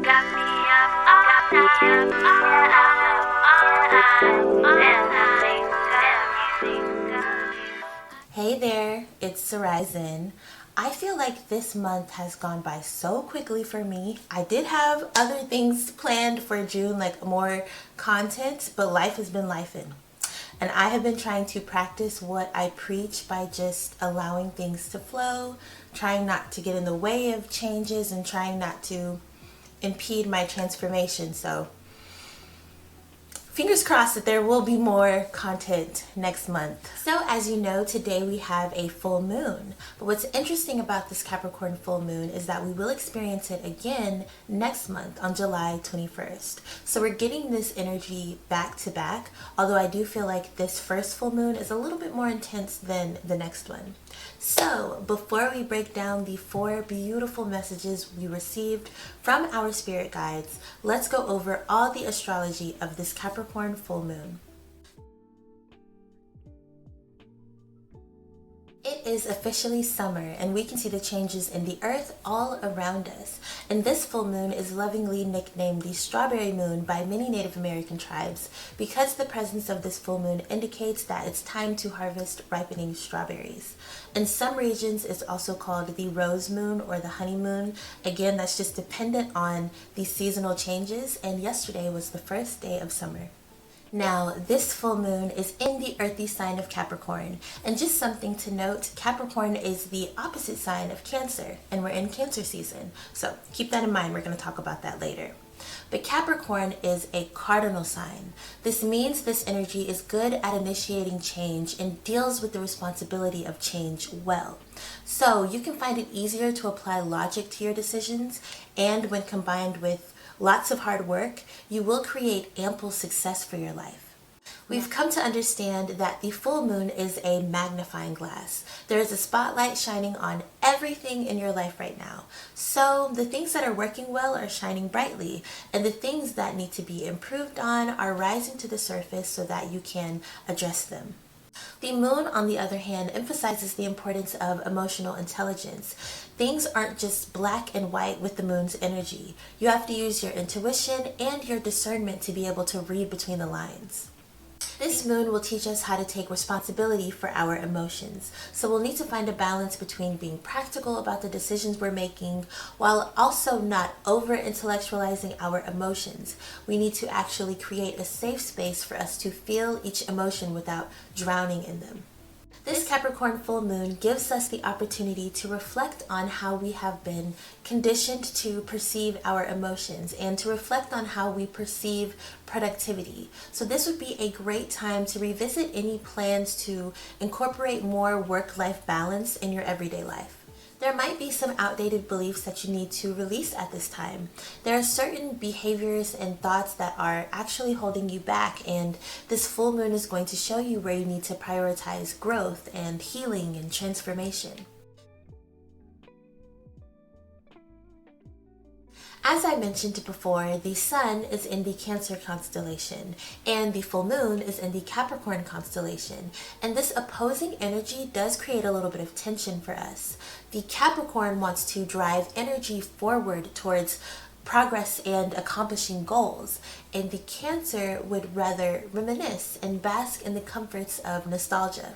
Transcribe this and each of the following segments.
Got me up all night, Hey there, it's Sarai. I feel like this month has gone by so quickly for me. I did have other things planned for June, like more content, but life has been lifing. And I have been trying to practice what I preach by just allowing things to flow, trying not to get in the way of changes, and trying not to impede my transformation. So fingers crossed that there will be more content next month. So as you know, today we have a full moon. But what's interesting about this Capricorn full moon is that we will experience it again next month on July 21st. So we're getting this energy back to back, although I do feel like this first full moon is a little bit more intense than the next one. So before we break down the 4 beautiful messages we received from our spirit guides, let's go over all the astrology of this Capricorn full moon. It is officially summer, and we can see the changes in the earth all around us. And this full moon is lovingly nicknamed the strawberry moon by many Native American tribes because the presence of this full moon indicates that it's time to harvest ripening strawberries. In some regions, it's also called the rose moon or the honey moon. Again, that's just dependent on the seasonal changes, and yesterday was the first day of summer. Now, this full moon is in the earthy sign of Capricorn, and just something to note, Capricorn is the opposite sign of Cancer, and we're in Cancer season, so keep that in mind. We're going to talk about that later. But Capricorn is a cardinal sign. This means this energy is good at initiating change and deals with the responsibility of change well. So you can find it easier to apply logic to your decisions, and when combined with lots of hard work, you will create ample success for your life. We've come to understand that the full moon is a magnifying glass. There is a spotlight shining on everything in your life right now. So the things that are working well are shining brightly, and the things that need to be improved on are rising to the surface so that you can address them. The moon, on the other hand, emphasizes the importance of emotional intelligence. Things aren't just black and white with the moon's energy. You have to use your intuition and your discernment to be able to read between the lines. This moon will teach us how to take responsibility for our emotions. So we'll need to find a balance between being practical about the decisions we're making while also not over-intellectualizing our emotions. We need to actually create a safe space for us to feel each emotion without drowning in them. This Capricorn full moon gives us the opportunity to reflect on how we have been conditioned to perceive our emotions and to reflect on how we perceive productivity. So this would be a great time to revisit any plans to incorporate more work-life balance in your everyday life. There might be some outdated beliefs that you need to release at this time. There are certain behaviors and thoughts that are actually holding you back, and this full moon is going to show you where you need to prioritize growth and healing and transformation. As I mentioned before, the sun is in the Cancer constellation and the full moon is in the Capricorn constellation. And this opposing energy does create a little bit of tension for us. The Capricorn wants to drive energy forward towards progress and accomplishing goals, and the Cancer would rather reminisce and bask in the comforts of nostalgia.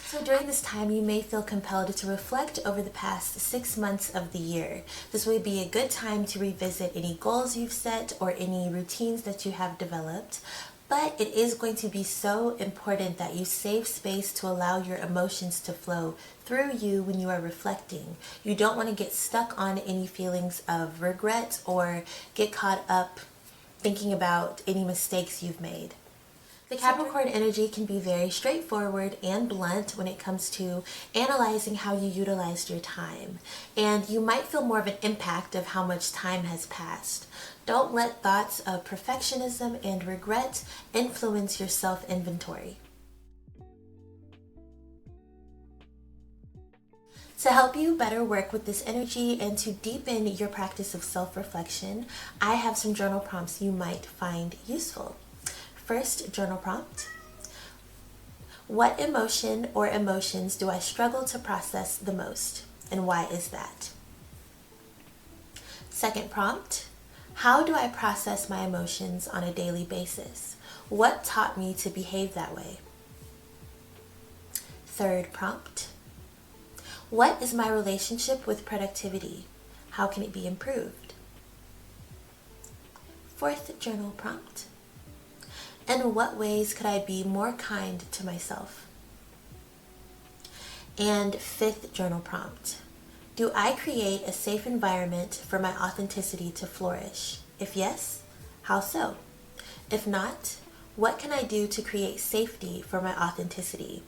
So during this time, you may feel compelled to reflect over the past 6 months of the year. This would be a good time to revisit any goals you've set or any routines that you have developed. But it is going to be so important that you save space to allow your emotions to flow through you when you are reflecting. You don't want to get stuck on any feelings of regret or get caught up thinking about any mistakes you've made. The Capricorn energy can be very straightforward and blunt when it comes to analyzing how you utilized your time, and you might feel more of an impact of how much time has passed. Don't let thoughts of perfectionism and regret influence your self-inventory. To help you better work with this energy and to deepen your practice of self-reflection, I have some journal prompts you might find useful. First journal prompt: what emotion or emotions do I struggle to process the most, and why is that? Second prompt: How do I process my emotions on a daily basis? What taught me to behave that way? Third prompt. What is my relationship with productivity? How can it be improved? Fourth journal prompt. In what ways could I be more kind to myself? And fifth journal prompt. Do I create a safe environment for my authenticity to flourish? If yes, how so? If not, what can I do to create safety for my authenticity?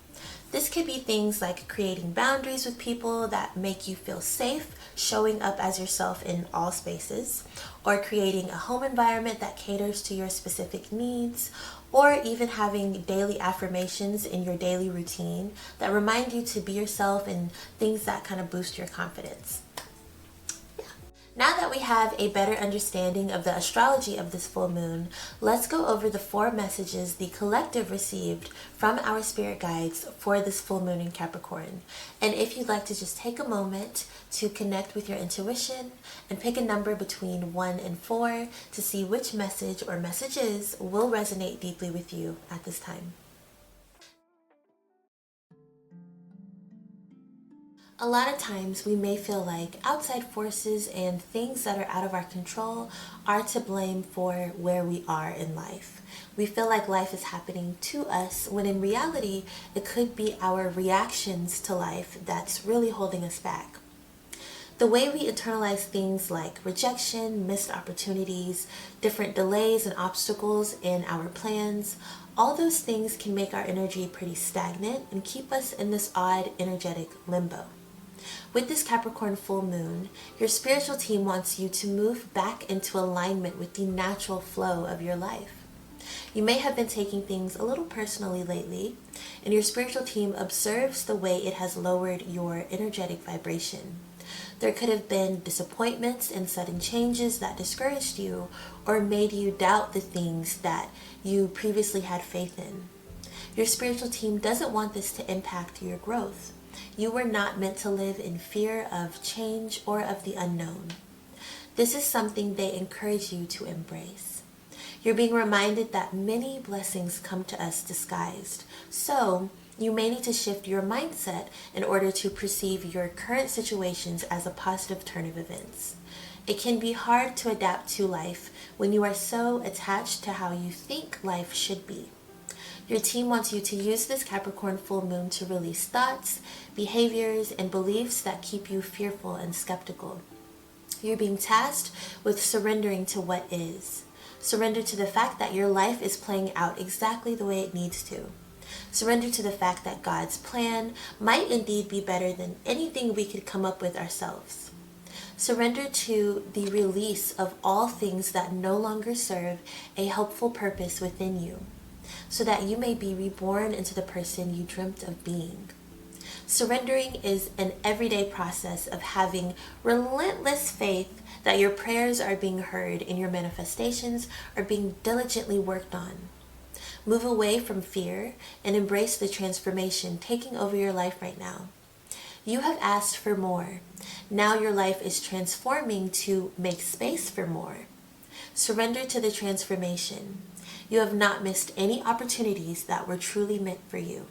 This could be things like creating boundaries with people that make you feel safe, showing up as yourself in all spaces, or creating a home environment that caters to your specific needs, or even having daily affirmations in your daily routine that remind you to be yourself and things that kind of boost your confidence. Now that we have a better understanding of the astrology of this full moon, let's go over the 4 messages the collective received from our spirit guides for this full moon in Capricorn. And if you'd like to just take a moment to connect with your intuition and pick a number between 1 and 4 to see which message or messages will resonate deeply with you at this time. A lot of times we may feel like outside forces and things that are out of our control are to blame for where we are in life. We feel like life is happening to us when in reality it could be our reactions to life that's really holding us back. The way we internalize things like rejection, missed opportunities, different delays and obstacles in our plans, all those things can make our energy pretty stagnant and keep us in this odd energetic limbo. With this Capricorn full moon, your spiritual team wants you to move back into alignment with the natural flow of your life. You may have been taking things a little personally lately, and your spiritual team observes the way it has lowered your energetic vibration. There could have been disappointments and sudden changes that discouraged you or made you doubt the things that you previously had faith in. Your spiritual team doesn't want this to impact your growth. You were not meant to live in fear of change or of the unknown. This is something they encourage you to embrace. You're being reminded that many blessings come to us disguised, so you may need to shift your mindset in order to perceive your current situations as a positive turn of events. It can be hard to adapt to life when you are so attached to how you think life should be. Your team wants you to use this Capricorn full moon to release thoughts, behaviors, and beliefs that keep you fearful and skeptical. You're being tasked with surrendering to what is. Surrender to the fact that your life is playing out exactly the way it needs to. Surrender to the fact that God's plan might indeed be better than anything we could come up with ourselves. Surrender to the release of all things that no longer serve a helpful purpose within you, so that you may be reborn into the person you dreamt of being. Surrendering is an everyday process of having relentless faith that your prayers are being heard and your manifestations are being diligently worked on. Move away from fear and embrace the transformation taking over your life right now. You have asked for more. Now your life is transforming to make space for more. Surrender to the transformation. You have not missed any opportunities that were truly meant for you.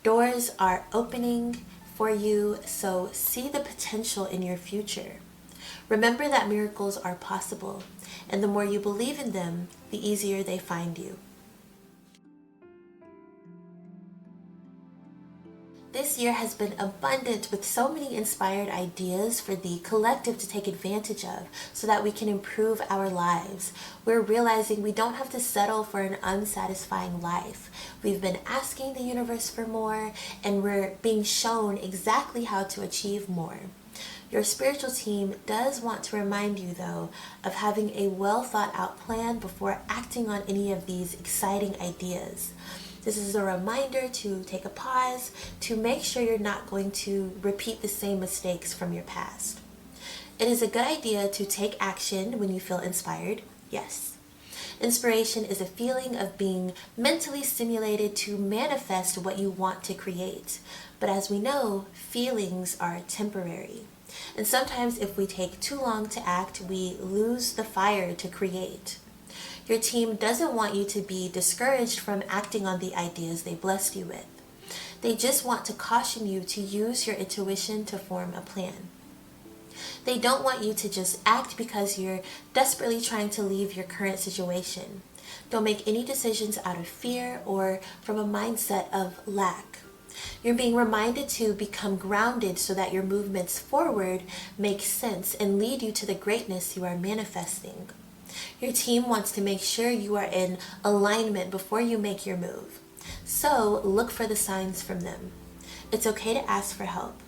Doors are opening for you, so see the potential in your future. Remember that miracles are possible, and the more you believe in them, the easier they find you. This year has been abundant with so many inspired ideas for the collective to take advantage of so that we can improve our lives. We're realizing we don't have to settle for an unsatisfying life. We've been asking the universe for more, and we're being shown exactly how to achieve more. Your spiritual team does want to remind you, though, of having a well thought out plan before acting on any of these exciting ideas. This is a reminder to take a pause, to make sure you're not going to repeat the same mistakes from your past. It is a good idea to take action when you feel inspired, yes. Inspiration is a feeling of being mentally stimulated to manifest what you want to create. But as we know, feelings are temporary. And sometimes if we take too long to act, we lose the fire to create. Your team doesn't want you to be discouraged from acting on the ideas they blessed you with. They just want to caution you to use your intuition to form a plan. They don't want you to just act because you're desperately trying to leave your current situation. Don't make any decisions out of fear or from a mindset of lack. You're being reminded to become grounded so that your movements forward make sense and lead you to the greatness you are manifesting. Your team wants to make sure you are in alignment before you make your move. So look for the signs from them. It's okay to ask for help.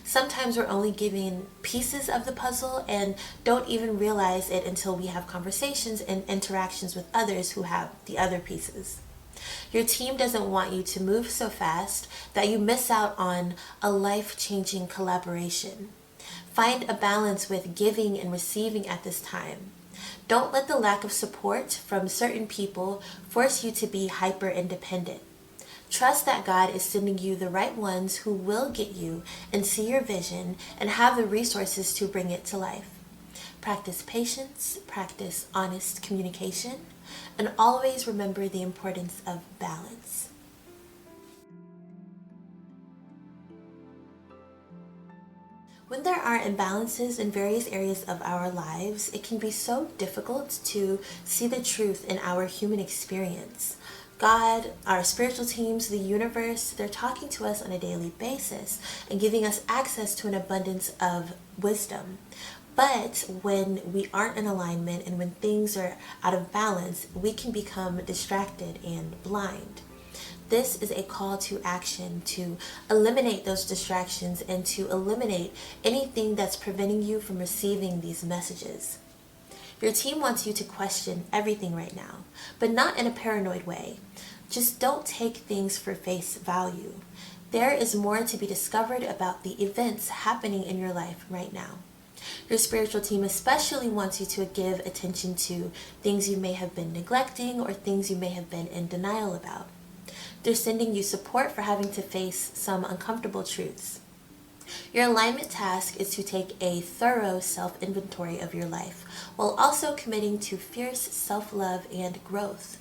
Sometimes we're only given pieces of the puzzle and don't even realize it until we have conversations and interactions with others who have the other pieces. Your team doesn't want you to move so fast that you miss out on a life-changing collaboration. Find a balance with giving and receiving at this time. Don't let the lack of support from certain people force you to be hyper-independent. Trust that God is sending you the right ones who will get you and see your vision and have the resources to bring it to life. Practice patience, practice honest communication, and always remember the importance of balance. When there are imbalances in various areas of our lives, it can be so difficult to see the truth in our human experience. God, our spiritual teams, the universe, they're talking to us on a daily basis and giving us access to an abundance of wisdom. But when we aren't in alignment and when things are out of balance, we can become distracted and blind. This is a call to action to eliminate those distractions and to eliminate anything that's preventing you from receiving these messages. Your team wants you to question everything right now, but not in a paranoid way. Just don't take things for face value. There is more to be discovered about the events happening in your life right now. Your spiritual team especially wants you to give attention to things you may have been neglecting or things you may have been in denial about. They're sending you support for having to face some uncomfortable truths. Your alignment task is to take a thorough self-inventory of your life, while also committing to fierce self-love and growth.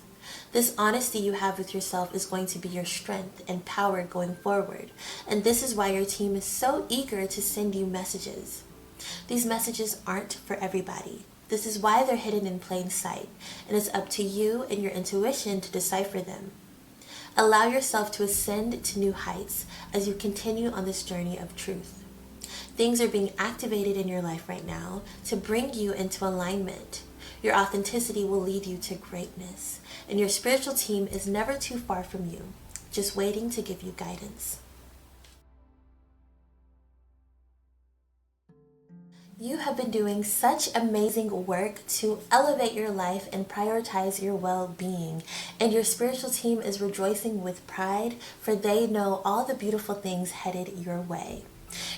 This honesty you have with yourself is going to be your strength and power going forward, and this is why your team is so eager to send you messages. These messages aren't for everybody. This is why they're hidden in plain sight, and it's up to you and your intuition to decipher them. Allow yourself to ascend to new heights as you continue on this journey of truth. Things are being activated in your life right now to bring you into alignment. Your authenticity will lead you to greatness, and your spiritual team is never too far from you, just waiting to give you guidance. You have been doing such amazing work to elevate your life and prioritize your well-being, and your spiritual team is rejoicing with pride, for they know all the beautiful things headed your way.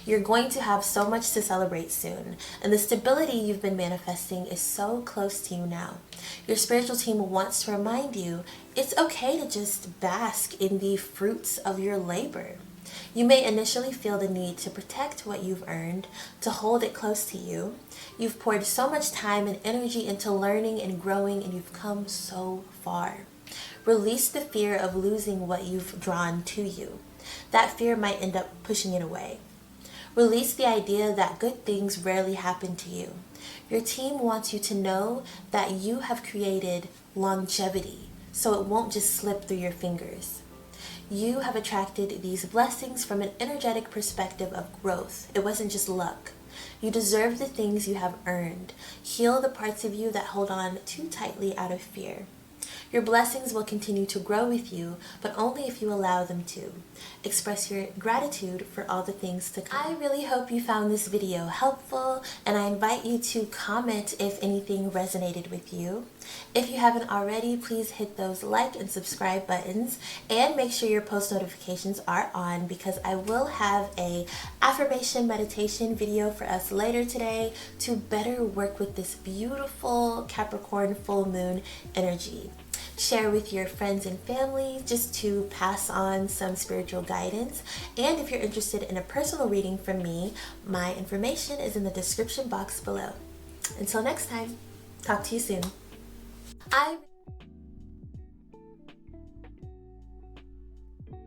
You're going to have so much to celebrate soon, and the stability you've been manifesting is so close to you now. Your spiritual team wants to remind you it's okay to just bask in the fruits of your labor. You may initially feel the need to protect what you've earned, to hold it close to you. You've poured so much time and energy into learning and growing, and you've come so far. Release the fear of losing what you've drawn to you. That fear might end up pushing it away. Release the idea that good things rarely happen to you. Your team wants you to know that you have created longevity, so it won't just slip through your fingers. You have attracted these blessings from an energetic perspective of growth. It wasn't just luck. You deserve the things you have earned. Heal the parts of you that hold on too tightly out of fear. Your blessings will continue to grow with you, but only if you allow them to. Express your gratitude for all the things to come. I really hope you found this video helpful, and I invite you to comment if anything resonated with you. If you haven't already, please hit those like and subscribe buttons, and make sure your post notifications are on, because I will have a affirmation meditation video for us later today to better work with this beautiful Capricorn full moon energy. share with your friends and family just to pass on some spiritual guidance. And if you're interested in a personal reading from me, my information is in the description box below. Until next time, talk to you soon.